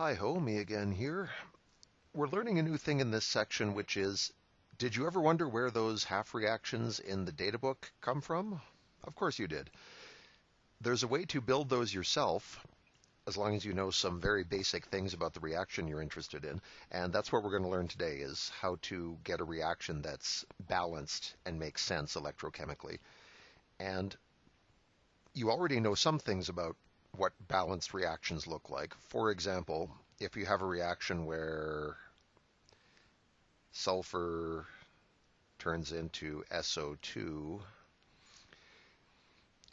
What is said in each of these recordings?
Hi-ho, me again here. We're learning a new thing in this section, which is, did you ever wonder where those half reactions in the data book come from? Of course you did. There's a way to build those yourself, as long as you know some very basic things about the reaction you're interested in. And that's what we're going to learn today, is how to get a reaction that's balanced and makes sense electrochemically. And you already know some things about what balanced reactions look like. For example, if you have a reaction where sulfur turns into SO2,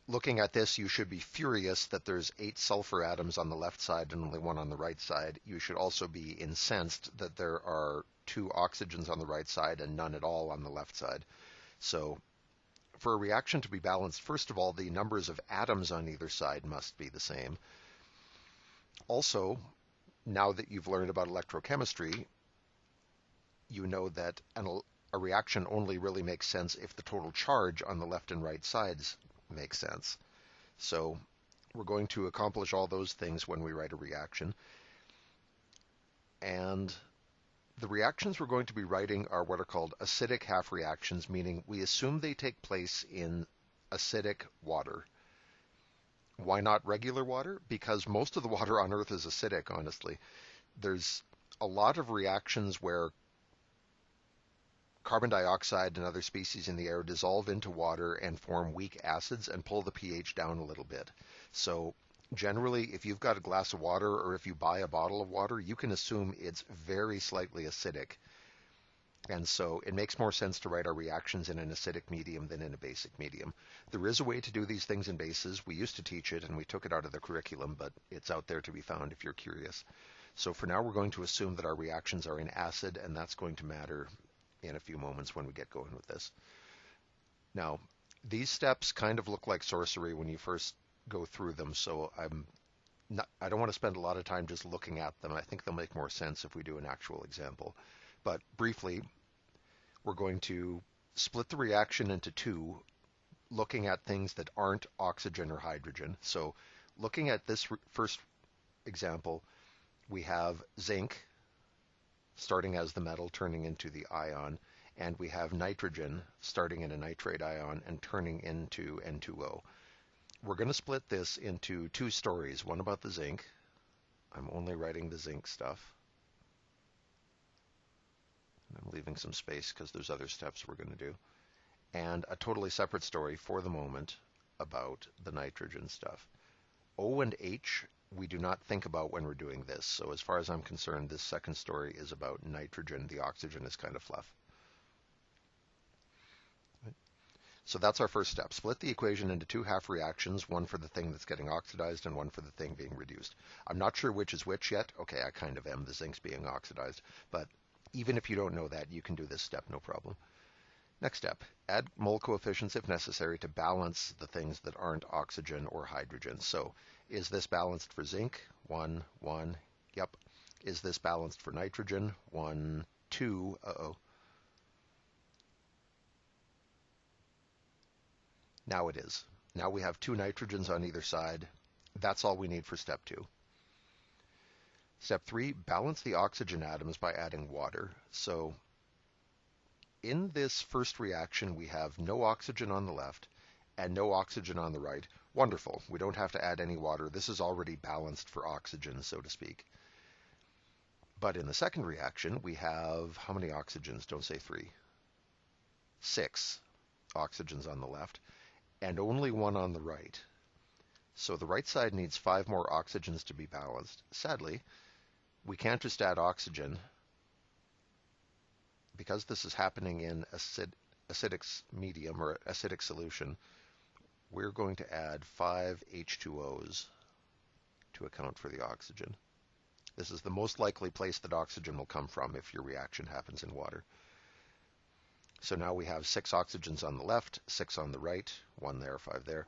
looking at this, you should be furious that there's 8 sulfur atoms on the left side and only 1 on the right side. You should also be incensed that there are 2 oxygens on the right side and none at all on the left side. So for a reaction to be balanced, first of all, the numbers of atoms on either side must be the same. Also, now that you've learned about electrochemistry, you know that a reaction only really makes sense if the total charge on the left and right sides makes sense. So we're going to accomplish all those things when we write a reaction. And the reactions we're going to be writing are what are called acidic half reactions, meaning we assume they take place in acidic water. Why not regular water? Because most of the water on Earth is acidic, honestly. There's a lot of reactions where carbon dioxide and other species in the air dissolve into water and form weak acids and pull the pH down a little bit. So generally, if you've got a glass of water or if you buy a bottle of water, you can assume it's very slightly acidic. And so it makes more sense to write our reactions in an acidic medium than in a basic medium. There is a way to do these things in bases. We used to teach it and we took it out of the curriculum, but it's out there to be found if you're curious. So for now, we're going to assume that our reactions are in acid, and that's going to matter in a few moments when we get going with this. Now, these steps kind of look like sorcery when you first go through them, so I don't want to spend a lot of time just looking at them. I think they'll make more sense if we do an actual example. But briefly, we're going to split the reaction into two, looking at things that aren't oxygen or hydrogen. So looking at this first example, we have zinc starting as the metal, turning into the ion, and we have nitrogen starting in a nitrate ion and turning into N2O. We're going to split this into 2 stories, one about the zinc. I'm only writing the zinc stuff. I'm leaving some space because there's other steps we're going to do. And a totally separate story for the moment about the nitrogen stuff. O and H we do not think about when we're doing this. So as far as I'm concerned, this second story is about nitrogen. The oxygen is kind of fluff. So that's our first step. Split the equation into 2 half reactions, one for the thing that's getting oxidized and one for the thing being reduced. I'm not sure which is which yet. Okay, I kind of am. The zinc's being oxidized. But even if you don't know that, you can do this step, no problem. Next step, add mole coefficients if necessary to balance the things that aren't oxygen or hydrogen. So is this balanced for zinc? 1, 1. Yep. Is this balanced for nitrogen? 1, 2. Uh-oh. Now it is. Now we have 2 nitrogens on either side. That's all we need for step 2. Step 3, balance the oxygen atoms by adding water. So in this first reaction, we have no oxygen on the left and no oxygen on the right. Wonderful. We don't have to add any water. This is already balanced for oxygen, so to speak. But in the second reaction, we have how many oxygens? Don't say 3. 6 oxygens on the left and only 1 on the right. So the right side needs 5 more oxygens to be balanced. Sadly, we can't just add oxygen. Because this is happening in acidic medium or acidic solution, we're going to add 5 H2Os to account for the oxygen. This is the most likely place that oxygen will come from if your reaction happens in water. So now we have 6 oxygens on the left, 6 on the right, 1 there, 5 there,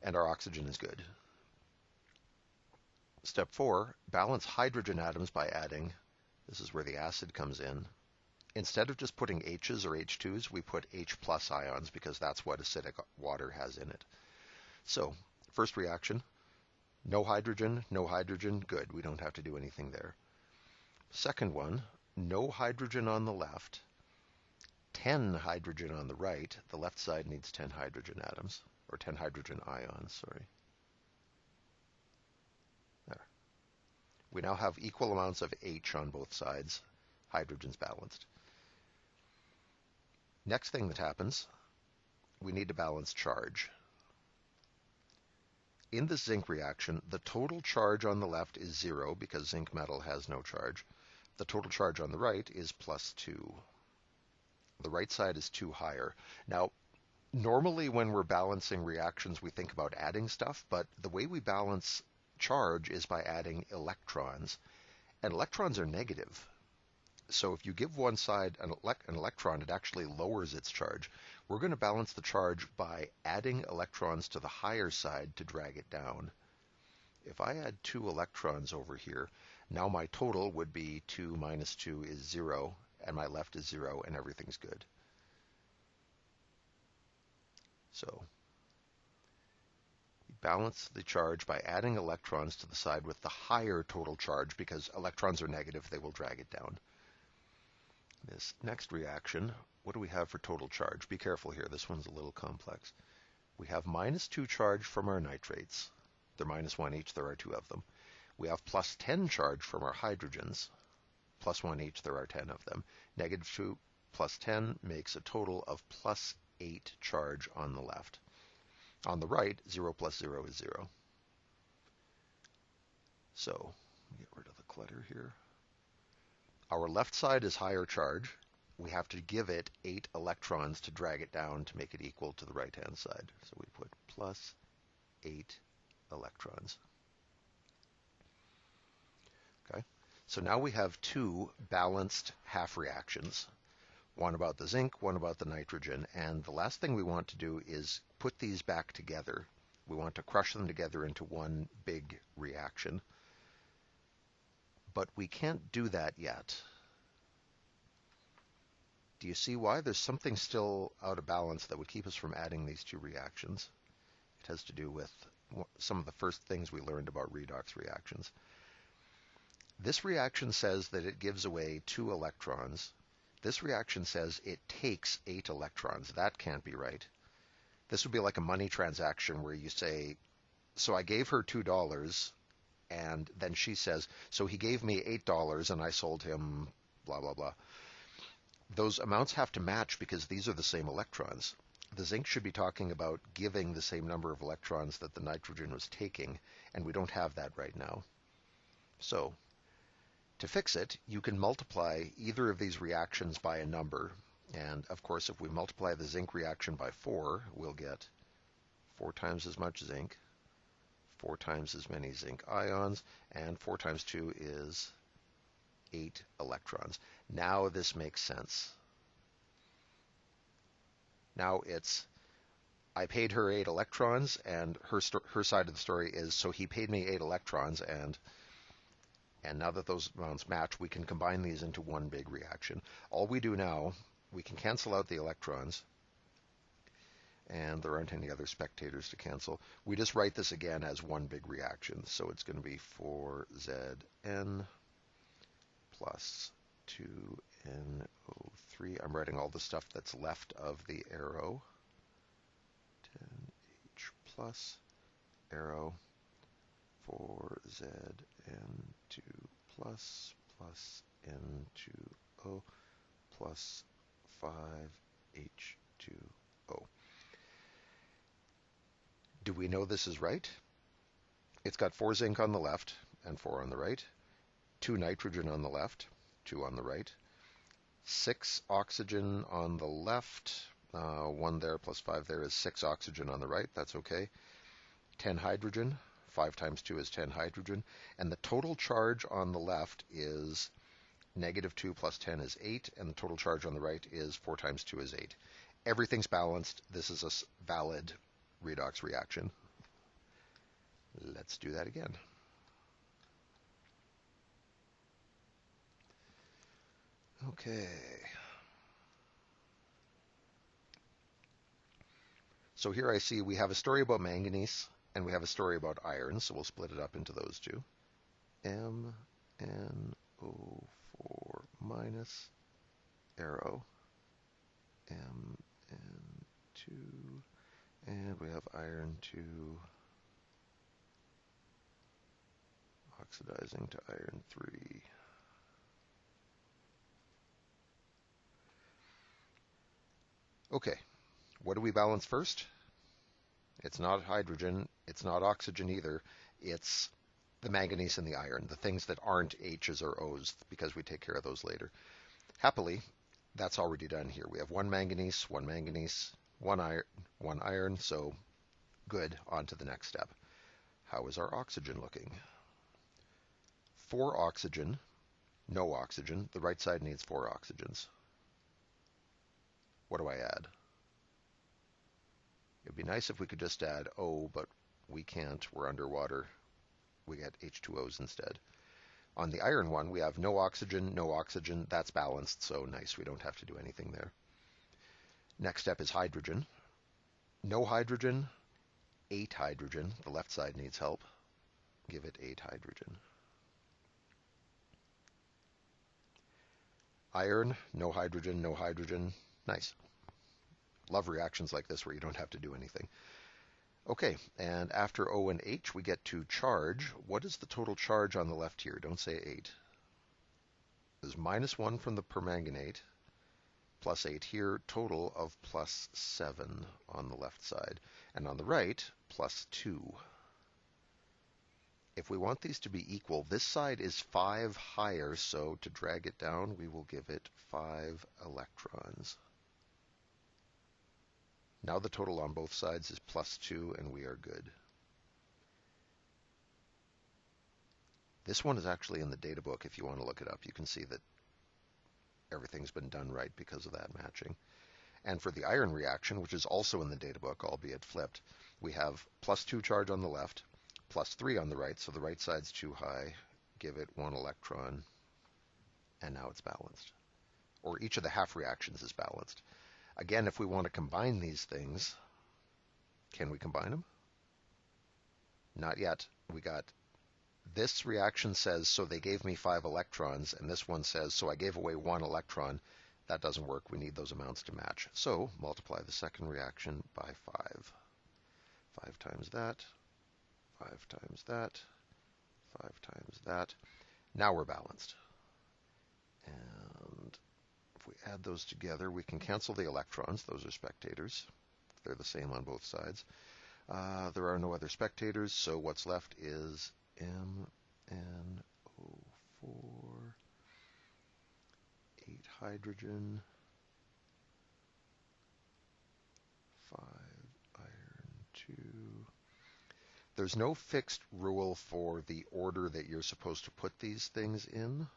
and our oxygen is good. Step 4, balance hydrogen atoms by adding, this is where the acid comes in. Instead of just putting H's or H2s, we put H plus ions because that's what acidic water has in it. So, first reaction, no hydrogen, good. We don't have to do anything there. Second one, no hydrogen on the left, 10 hydrogen on the right. The left side needs 10 hydrogen atoms, or 10 hydrogen ions, sorry. There. We now have equal amounts of H on both sides. Hydrogen's balanced. Next thing that happens, we need to balance charge. In this zinc reaction, the total charge on the left is 0 because zinc metal has no charge. The total charge on the right is +2. The right side is 2 higher. Now, normally when we're balancing reactions, we think about adding stuff, but the way we balance charge is by adding electrons. And electrons are negative. So if you give one side an electron, it actually lowers its charge. We're going to balance the charge by adding electrons to the higher side to drag it down. If I add 2 electrons over here, now my total would be 2 minus 2 is 0, and my left is 0, and everything's good. So we balance the charge by adding electrons to the side with the higher total charge, because electrons are negative, they will drag it down. This next reaction, what do we have for total charge? Be careful here, this one's a little complex. We have -2 charge from our nitrates. They're -1 each, there are 2 of them. We have +10 charge from our hydrogens. +1 each, there are 10 of them. -2 plus 10 makes a total of +8 charge on the left. On the right, 0 plus 0 is 0. So, get rid of the clutter here. Our left side is higher charge. We have to give it 8 electrons to drag it down to make it equal to the right-hand side. So we put +8 electrons. Okay. So now we have 2 balanced half reactions. One about the zinc, one about the nitrogen. And the last thing we want to do is put these back together. We want to crush them together into one big reaction. But we can't do that yet. Do you see why? There's something still out of balance that would keep us from adding these 2 reactions. It has to do with some of the first things we learned about redox reactions. This reaction says that it gives away 2 electrons. This reaction says it takes 8 electrons. That can't be right. This would be like a money transaction where you say, so I gave her $2, and then she says, so he gave me $8 and I sold him blah, blah, blah. Those amounts have to match because these are the same electrons. The zinc should be talking about giving the same number of electrons that the nitrogen was taking, and we don't have that right now. So, to fix it, you can multiply either of these reactions by a number. And of course, if we multiply the zinc reaction by 4, we'll get 4 times as much zinc, 4 times as many zinc ions, and 4 times 2 is 8 electrons. Now this makes sense. Now it's, I paid her 8 electrons, and her side of the story is, so he paid me 8 electrons, and now that those amounts match, we can combine these into one big reaction. All we do now, we can cancel out the electrons, and there aren't any other spectators to cancel. We just write this again as one big reaction. So it's going to be 4Zn plus 2NO3. I'm writing all the stuff that's left of the arrow. 10H plus arrow 4Zn2 plus N2O plus 5H2O. Do we know this is right? It's got 4 zinc on the left and 4 on the right, 2 nitrogen on the left, 2 on the right, 6 oxygen on the left, 1 there plus 5 there is 6 oxygen on the right, that's okay, 10 hydrogen, 5 times 2 is 10 hydrogen, and the total charge on the left is -2 plus 10 is 8, and the total charge on the right is 4 times 2 is 8. Everything's balanced. This is a valid redox reaction. Let's do that again. Okay. So here I see we have a story about manganese. And we have a story about iron, so we'll split it up into those two. MnO4 minus, arrow, Mn2, and we have iron 2 oxidizing to iron 3. Okay, what do we balance first? It's not hydrogen, it's not oxygen either, it's the manganese and the iron, the things that aren't H's or O's, because we take care of those later. Happily, that's already done here. We have one manganese, one iron, so good, on to the next step. How is our oxygen looking? 4 oxygen, no oxygen. The right side needs 4 oxygens. What do I add? It'd be nice if we could just add O, but we can't. We're underwater. We get H2Os instead. On the iron one, we have no oxygen, no oxygen. That's balanced, so nice. We don't have to do anything there. Next step is hydrogen. No hydrogen, 8 hydrogen. The left side needs help. Give it 8 hydrogen. Iron, no hydrogen, no hydrogen. Nice. Love reactions like this where you don't have to do anything. Okay, and after O and H, we get to charge. What is the total charge on the left here? Don't say 8. There's -1 from the permanganate, plus 8 here, total of +7 on the left side. And on the right, +2. If we want these to be equal, this side is 5 higher, so to drag it down, we will give it 5 electrons. Now the total on both sides is +2, and we are good. This one is actually in the data book if you want to look it up. You can see that everything's been done right because of that matching. And for the iron reaction, which is also in the data book, albeit flipped, we have +2 charge on the left, +3 on the right, so the right side's too high. Give it 1 electron, and now it's balanced. Or each of the half reactions is balanced. Again, if we want to combine these things, can we combine them? Not yet. We got this reaction says, so they gave me 5 electrons, and this one says, so I gave away 1 electron. That doesn't work. We need those amounts to match. So multiply the second reaction by 5. 5 times that, 5 times that, 5 times that. Now we're balanced. And if we add those together, we can cancel the electrons. Those are spectators. They're the same on both sides. There are no other spectators, so what's left is MnO4, 8 hydrogen, 5 iron 2. There's no fixed rule for the order that you're supposed to put these things in,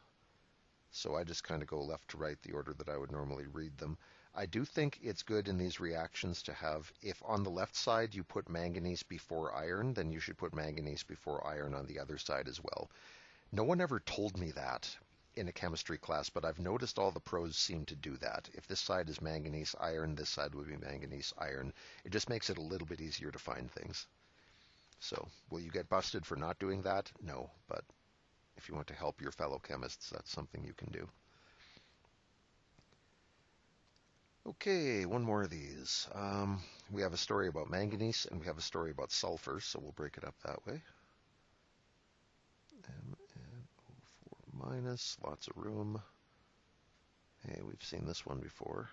so I just kind of go left to right, the order that I would normally read them. I do think it's good in these reactions to have, if on the left side you put manganese before iron, then you should put manganese before iron on the other side as well. No one ever told me that in a chemistry class, but I've noticed all the pros seem to do that. If this side is manganese iron, this side would be manganese iron. It just makes it a little bit easier to find things. So, will you get busted for not doing that? No, but if you want to help your fellow chemists, that's something you can do. Okay, one more of these. We have a story about manganese, and we have a story about sulfur, so we'll break it up that way. MnO4 minus, lots of room. Hey, we've seen this one before.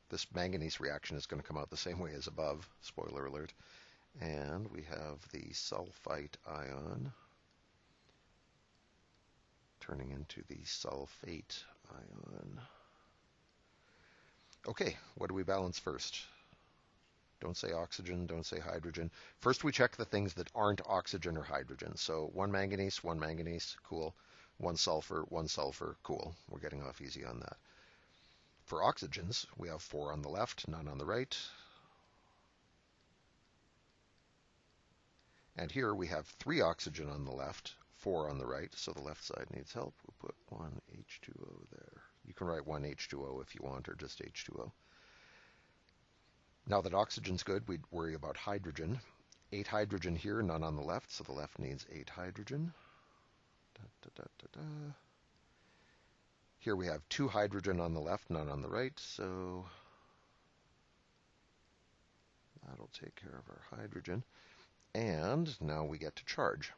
This manganese reaction is going to come out the same way as above, spoiler alert. And we have the sulfite ion turning into the sulfate ion. Okay, what do we balance first? Don't say oxygen, don't say hydrogen. First we check the things that aren't oxygen or hydrogen. So 1 manganese, cool. 1 sulfur, cool. We're getting off easy on that. For oxygens, we have 4 on the left, none on the right. And here we have 3 oxygen on the left, 4 on the right, so the left side needs help. We'll put 1 H2O there. You can write 1 H2O if you want, or just H2O. Now that oxygen's good, we'd worry about hydrogen. 8 hydrogen here, none on the left, so the left needs 8 hydrogen. Da, da, da, da, da. Here we have 2 hydrogen on the left, none on the right, so that'll take care of our hydrogen. And now we get to charge.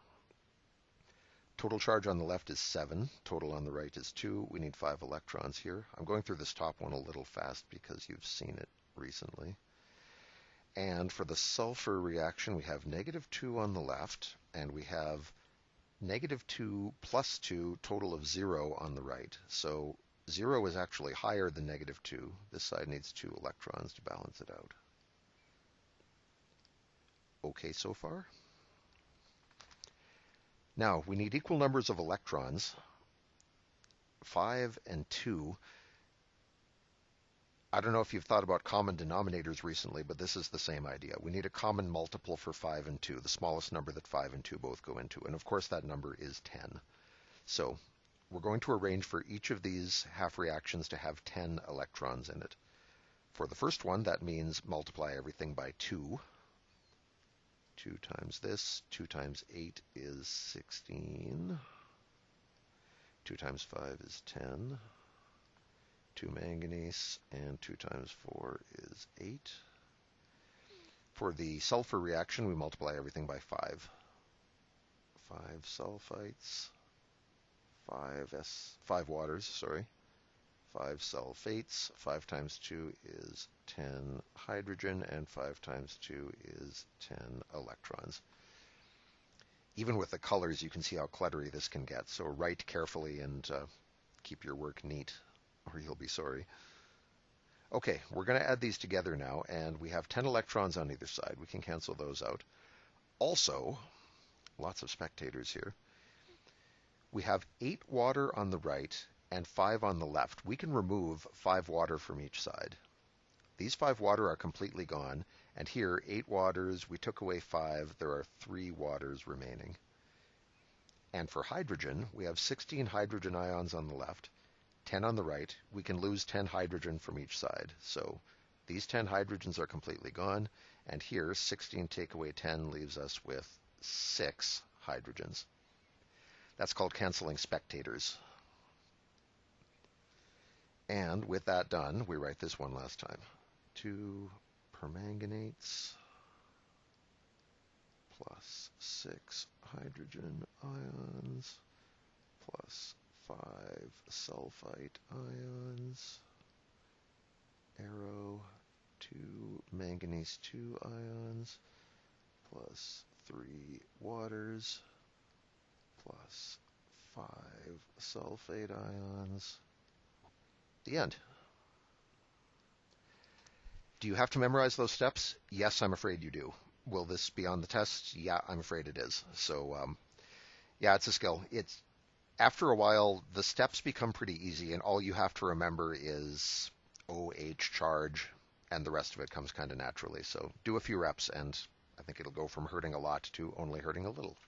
Total charge on the left is 7. Total on the right is 2. We need 5 electrons here. I'm going through this top one a little fast because you've seen it recently. And for the sulfur reaction, we have -2 on the left, and we have -2 plus 2, total of 0 on the right. So 0 is actually higher than -2. This side needs 2 electrons to balance it out. Okay so far? Now, we need equal numbers of electrons, 5 and 2. I don't know if you've thought about common denominators recently, but this is the same idea. We need a common multiple for 5 and 2, the smallest number that 5 and 2 both go into. And of course, that number is 10. So we're going to arrange for each of these half reactions to have 10 electrons in it. For the first one, that means multiply everything by 2. 2 times this, 2 times 8 is 16. 2 times 5 is 10. 2 manganese, and 2 times 4 is 8. For the sulfur reaction, we multiply everything by 5. 5 sulfites, 5 waters, sorry. 5 sulfates, 5 times 2 is 10 hydrogen, and 5 times 2 is 10 electrons. Even with the colors, you can see how cluttery this can get, so write carefully and keep your work neat, or you'll be sorry. Okay, we're going to add these together now, and we have 10 electrons on either side. We can cancel those out. Also, lots of spectators here, we have 8 water on the right and 5 on the left. We can remove 5 water from each side. These 5 water are completely gone, and here 8 waters, we took away 5, there are 3 waters remaining. And for hydrogen, we have 16 hydrogen ions on the left, 10 on the right. We can lose 10 hydrogen from each side. So these 10 hydrogens are completely gone, and here 16 take away 10 leaves us with 6 hydrogens. That's called canceling spectators. And with that done, we write this one last time. 2 permanganates plus 6 hydrogen ions plus 5 sulfite ions, arrow, 2 manganese 2 ions plus 3 waters plus 5 sulfate ions. The end. Do you have to memorize those steps? Yes, I'm afraid you do. Will this be on the test? Yeah, I'm afraid it is. So, yeah, it's a skill. After a while, the steps become pretty easy, and all you have to remember is OH charge, and the rest of it comes kind of naturally. So do a few reps, and I think it'll go from hurting a lot to only hurting a little.